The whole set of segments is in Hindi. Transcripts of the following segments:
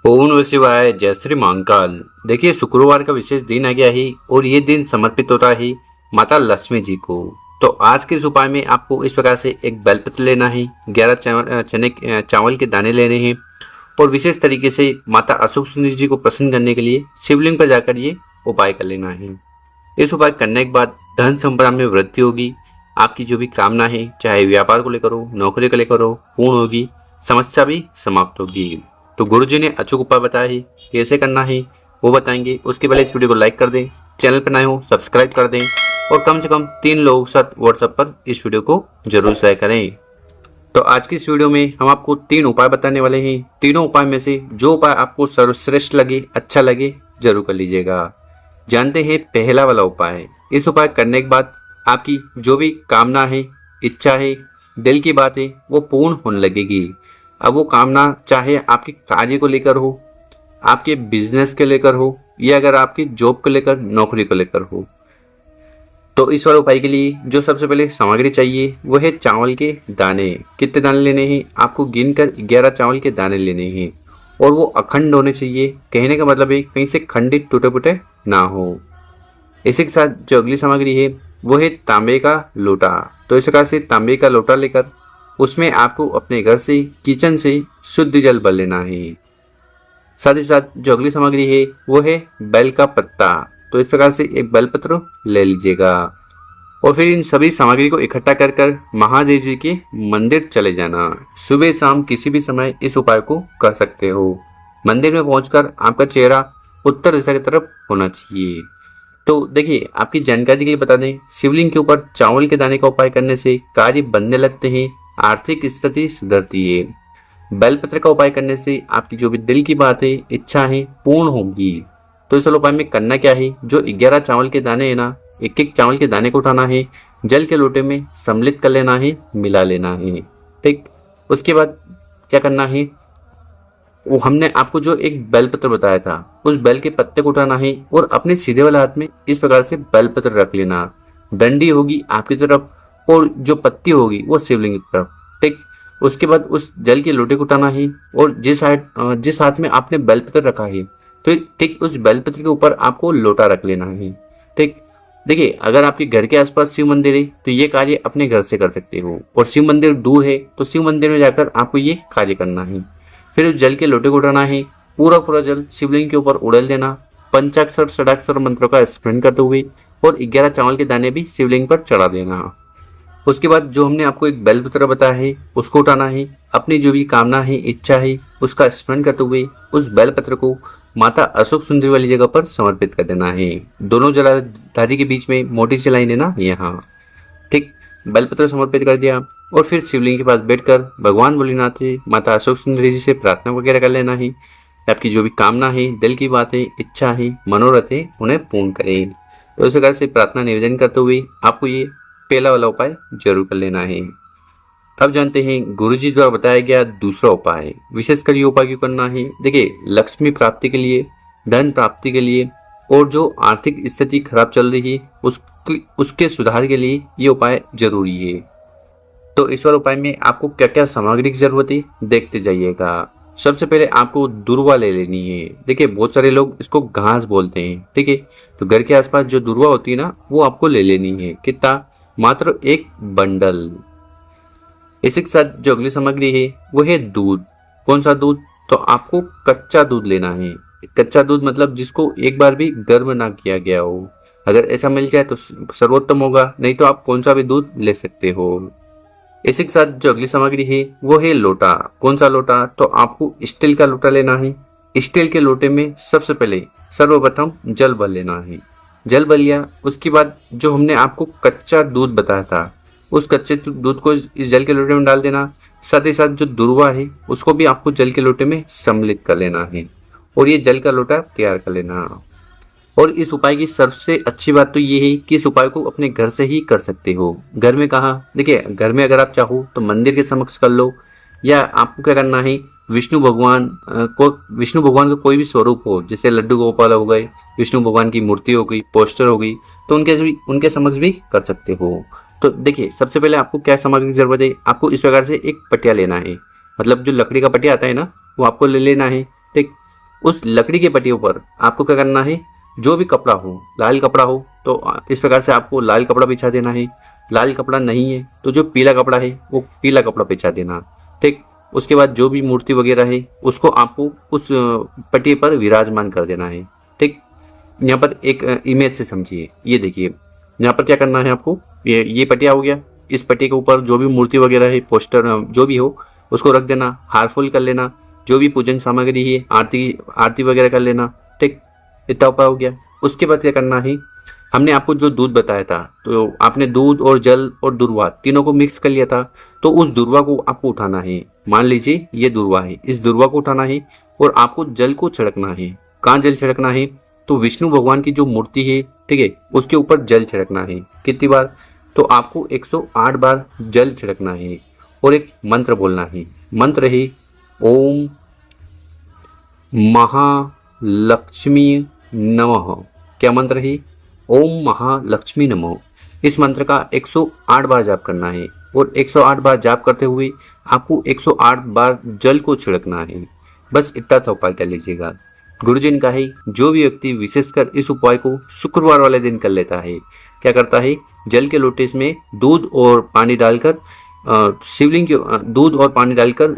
ओम नमः शिवाय। जय श्री महाकाल। देखिए, शुक्रवार का विशेष दिन आ गया है और ये दिन समर्पित होता है माता लक्ष्मी जी को। तो आज के इस उपाय में आपको इस प्रकार से एक बेलपत्र लेना है, 11 चावल के दाने लेने हैं और विशेष तरीके से माता अशोक सुंदरी जी को प्रसन्न करने के लिए शिवलिंग पर जाकर ये उपाय कर लेना है। इस उपाय करने के बाद धन संपदा में वृद्धि होगी। आपकी जो भी कामना है, चाहे व्यापार को लेकर हो, नौकरी को लेकर हो, पूर्ण होगी। समस्या भी समाप्त होगी। तो गुरुजी ने अचूक उपाय बताया है, कैसे करना है वो बताएंगे। उसके पहले इस वीडियो को लाइक कर दें, चैनल पर नए हो सब्सक्राइब कर दें और कम से कम 3 लोगों के साथ व्हाट्सएप पर इस वीडियो को जरूर शेयर करें। तो आज की इस वीडियो में हम आपको 3 उपाय बताने वाले हैं। तीनों उपाय में से जो उपाय आपको सर्वश्रेष्ठ लगे, अच्छा लगे, जरूर कर लीजिएगा। जानते हैं पहला वाला उपाय। इस उपाय करने के बाद आपकी जो भी कामना है, इच्छा है, दिल की बात है, वो पूर्ण होने लगेगी। अब वो कामना चाहे आपके कार्य को लेकर हो, आपके बिजनेस के लेकर हो, या अगर आपकी जॉब को लेकर, नौकरी को लेकर हो। तो इस वाले उपाय के लिए जो सबसे पहले सामग्री चाहिए वो है चावल के दाने। कितने दाने लेने हैं? आपको गिनकर 11 चावल के दाने लेने हैं और वो अखंड होने चाहिए। कहने का मतलब है कहीं से खंडित टूटे फूटे ना हो। इसी के साथ जो अगली सामग्री है वो है तांबे का लोटा। तो इस प्रकार से तांबे का लोटा लेकर उसमें आपको अपने घर से, किचन से शुद्ध जल भर लेना है। साथ ही साथ जो अगली सामग्री है वो है बेल का पत्ता। तो इस प्रकार से एक बेलपत्र ले लीजिएगा और फिर इन सभी सामग्री को इकट्ठा कर कर महादेव जी के मंदिर चले जाना। सुबह शाम किसी भी समय इस उपाय को कर सकते हो। मंदिर में पहुंचकर आपका चेहरा उत्तर दिशा की तरफ होना चाहिए। तो देखिए, आपकी जानकारी के लिए बता दें, शिवलिंग के ऊपर चावल के दाने का उपाय करने से कार्य बनने लगते हैं, आर्थिक स्थिति सुधरती है। बेलपत्र का उपाय करने से आपकी जो भी दिल की बात है, इच्छा है, पूर्ण होगी। तो इस उपाय में करना क्या है, जो 11 चावल के दाने है ना, एक एक चावल के दाने को उठाना है, जल के लोटे में सम्मिलित कर लेना है, मिला लेना है। ठीक, उसके बाद क्या करना है, वो हमने आपको जो एक बेलपत्र बताया था, उस बेल के पत्ते को उठाना है और अपने सीधे वाले हाथ में इस प्रकार से बेलपत्र रख लेना। डंडी होगी आपकी तरफ और जो पत्ती होगी वो शिवलिंग की तरफ। ठीक, उसके बाद उस जल के लोटे को उठाना है और जिस हाथ में आपने बेलपत्र रखा है, तो ठीक उस बेलपत्र के ऊपर आपको लोटा रख लेना है। ठीक, देखिए, अगर आपके घर के आसपास शिव मंदिर है तो ये कार्य अपने घर से कर सकते हो, और शिव मंदिर दूर है तो शिव मंदिर में जाकर आपको ये कार्य करना है। फिर उस जल के लोटे को उठाना है, पूरा पूरा जल शिवलिंग के ऊपर उड़ेल देना, पंचाक्षर षडाक्षर मंत्रों का स्मरण करते हुए, और 11 चावल के दाने भी शिवलिंग पर चढ़ा देना। उसके बाद जो हमने आपको एक बेलपत्र बताया है उसको उठाना है, अपनी जो भी कामना है, इच्छा है, उसका स्मरण करते हुए उस बेलपत्र को माता अशोक सुंदरी वाली जगह पर समर्पित कर देना है। दोनों जलाधारी के बीच में मोटी सी लाइन है ना, यहाँ। ठीक, बेलपत्र समर्पित कर दिया और फिर शिवलिंग के पास बैठकर भगवान भोलेनाथ से, माता अशोक सुंदरी जी से प्रार्थना वगैरह कर लेना है। आपकी जो भी कामना है, दिल की बात है, इच्छा है, मनोरथ है, उन्हें पूर्ण करें। तो इस प्रकार से प्रार्थना निवेदन करते हुए आपको ये पहला वाला उपाय जरूर कर लेना है। अब जानते हैं गुरुजी द्वारा बताया गया दूसरा उपाय। विशेषकर ये उपाय क्यों करना है? देखिए, लक्ष्मी प्राप्ति के लिए, धन प्राप्ति के लिए, और जो आर्थिक स्थिति खराब चल रही है उसके सुधार के लिए ये उपाय जरूरी है। तो इस वाले उपाय में आपको क्या क्या सामग्री की जरूरत है देखते जाइएगा। सबसे पहले आपको दुर्वा ले लेनी है। देखिए, बहुत सारे लोग इसको घास बोलते हैं। ठीक है, तो घर के आसपास जो दुर्वा होती है ना, वो आपको ले लेनी है। कितना? मात्र 1 बंडल। इसी के साथ जो अगली सामग्री है वो है दूध। कौन सा दूध? तो आपको कच्चा दूध लेना है। कच्चा दूध मतलब जिसको एक बार भी गर्म ना किया गया हो। अगर ऐसा मिल जाए तो सर्वोत्तम होगा, नहीं तो आप कौन सा भी दूध ले सकते हो। इसी के साथ जो अगली सामग्री है वो है लोटा। कौन सा लोटा? तो आपको स्टील का लोटा लेना है। स्टील के लोटे में सबसे पहले सर्वप्रथम जल भर लेना है। जल भर लिया, उसके बाद जो हमने आपको कच्चा दूध बताया था, उस कच्चे दूध को इस जल के लोटे में डाल देना। साथ ही साथ जो दुर्वा है उसको भी आपको जल के लोटे में सम्मिलित कर लेना है और ये जल का लोटा तैयार कर लेना। और इस उपाय की सबसे अच्छी बात तो ये है कि इस उपाय को अपने घर से ही कर सकते हो। घर में कहाँ? देखिए, घर में अगर आप चाहो तो मंदिर के समक्ष कर लो, या आपको क्या करना है, विष्णु भगवान का कोई भी स्वरूप हो, जैसे लड्डू गोपाल हो गए, विष्णु भगवान की मूर्ति हो गई, पोस्टर हो गई, तो उनके समक्ष भी कर सकते हो। तो देखिए, सबसे पहले आपको क्या सामग्री की जरूरत है, आपको इस प्रकार से एक पटिया लेना है। मतलब जो लकड़ी का पटिया आता है ना, वो आपको ले लेना है। ठीक, उस लकड़ी के पट्टियों पर आपको क्या करना है, जो भी कपड़ा हो, लाल कपड़ा हो तो इस प्रकार से आपको लाल कपड़ा बिछा देना है। लाल कपड़ा नहीं है तो जो पीला कपड़ा है वो पीला कपड़ा बिछा देना। ठीक, उसके बाद जो भी मूर्ति वगैरह है उसको आपको उस पट्टी पर विराजमान कर देना है। ठीक, यहाँ पर एक इमेज से समझिए, ये देखिए यहाँ पर क्या करना है आपको, ये पटिया हो गया, इस पट्टी के ऊपर जो भी मूर्ति वगैरह है, पोस्टर जो भी हो उसको रख देना, हारफुल कर लेना, जो भी पूजन सामग्री है, आरती वगैरह कर लेना। ठीक, इतना उपाय हो गया। उसके बाद क्या करना है, हमने आपको जो दूध बताया था तो आपने दूध और जल और दुर्वा तीनों को मिक्स कर लिया था, तो उस दुर्वा को आपको उठाना है। मान लीजिए ये दुर्वा है, इस दुर्वा को उठाना है और आपको जल को छिड़कना है। कहाँ जल छिड़कना है, तो विष्णु भगवान की जो मूर्ति है, ठीक है, उसके ऊपर जल छिड़कना है। कितनी बार, तो आपको 108 बार जल छिड़कना है और एक मंत्र बोलना है। मंत्र है ओम महालक्ष्मी नमः। क्या मंत्र है, ओम महालक्ष्मी नमः। इस मंत्र का 108 बार जाप करना है और 108 बार जाप करते हुए आपको 108 बार जल को छिड़कना है। बस इतना सा उपाय कर लीजिएगा। गुरुजी ने कहा है जो भी व्यक्ति विशेषकर इस उपाय को शुक्रवार वाले दिन कर लेता है, क्या करता है, जल के लोटे में दूध और पानी डालकर शिवलिंग के दूध और पानी डालकर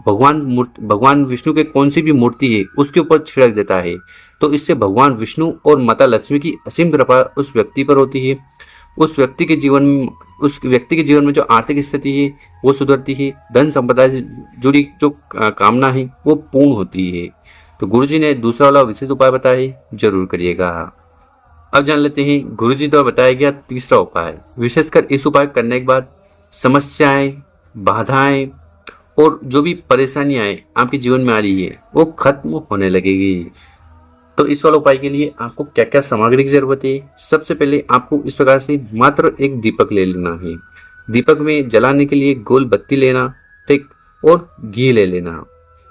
भगवान विष्णु के कौन सी भी मूर्ति है उसके ऊपर छिड़क देता है। तो इससे भगवान विष्णु और माता लक्ष्मी की असीम कृपा उस व्यक्ति पर होती है। उस व्यक्ति के जीवन में जो आर्थिक स्थिति है वो सुधरती है, धन संपदा से जुड़ी जो कामना है वो पूर्ण होती है। तो गुरुजी ने दूसरा वाला विशेष उपाय बताया है, जरूर करिएगा। अब जान लेते हैं गुरुजी द्वारा बताया गया तीसरा उपाय। विशेषकर इस उपाय करने के बाद समस्याएं, बाधाएं और जो भी परेशानियां आपके जीवन में आ रही है वो खत्म होने लगेगी। तो इस वाले उपाय के लिए आपको क्या क्या सामग्री की जरूरत है, सबसे पहले आपको इस प्रकार से मात्र एक दीपक ले लेना है। दीपक में जलाने के लिए गोल बत्ती लेना, ठीक, और घी ले लेना।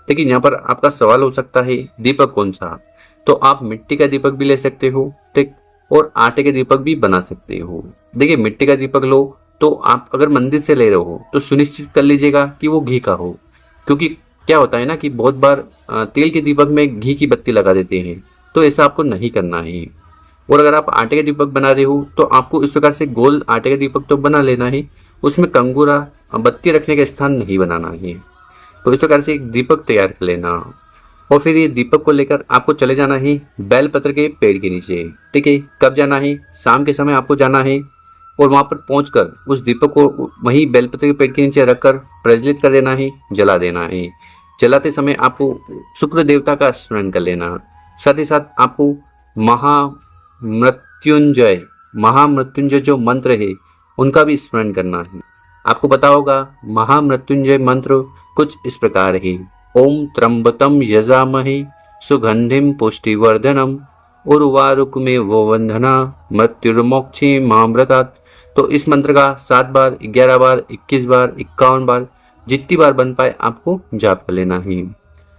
देखिए यहाँ पर आपका सवाल हो सकता है दीपक कौन सा, तो आप मिट्टी का दीपक भी ले सकते हो, ठीक, और आटे के दीपक भी बना सकते हो। देखिए मिट्टी का दीपक लो तो आप अगर मंदिर से ले रहे हो तो सुनिश्चित कर लीजिएगा कि वो घी का हो, क्योंकि क्या होता है ना कि बहुत बार तेल के दीपक में घी की बत्ती लगा देते हैं, तो ऐसा आपको नहीं करना है। और अगर आप आटे के दीपक बना रहे हो तो आपको इस प्रकार से गोल आटे का दीपक तो बना लेना है, उसमें कंगूरा बत्ती रखने का स्थान नहीं बनाना है। तो इस प्रकार से एक दीपक तैयार कर लेना और फिर ये दीपक को लेकर आपको चले जाना है बेलपत्र के पेड़ के नीचे। ठीक है, कब जाना है, शाम के समय आपको जाना है और वहां पर पहुंचकर उस दीपक को वहीं बेलपत्र के पेड़ के नीचे रखकर प्रज्वलित कर देना है, जला देना है। जलाते समय आपको शुक्र देवता का स्मरण कर लेना, साथ ही साथ आपको महामृत्युंजय जो मंत्र है उनका भी स्मरण करना है। आपको पता होगा महामृत्युंजय मंत्र कुछ इस प्रकार है, ओम त्र्यंबकम यजामहे सुगंधिम पुष्टिवर्धनम उर्वारुकमेव वंदना मृत्युर्मोक्षे मामृतात्। तो इस मंत्र का 7 बार, 11 बार, 21 बार, 51 बार, जितनी बार बन पाए आपको जाप कर लेना है।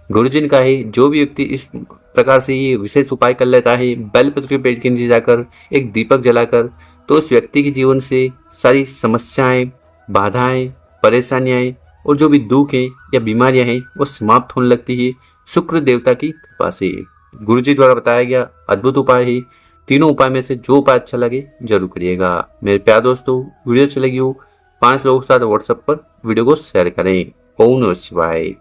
गुरुजी ने कहा है जो भी व्यक्ति इस प्रकार से ये विशेष उपाय कर लेता है बेलपत्र के पेड़ के नीचे जाकर एक दीपक जलाकर, तो उस व्यक्ति के जीवन से सारी समस्याएं, बाधाएं, परेशानियां और जो भी दुख है या बीमारियां हैं वो समाप्त होने लगती है शुक्र देवता की कृपा से। गुरुजी द्वारा बताया गया अद्भुत उपाय है। तीनों उपाय में से जो उपाय अच्छा लगे जरूर करिएगा। मेरे प्यारे दोस्तों, वीडियो अच्छी लगी हो 5 लोगों के साथ व्हाट्सएप पर वीडियो को शेयर करें। ओम नमः शिवाय।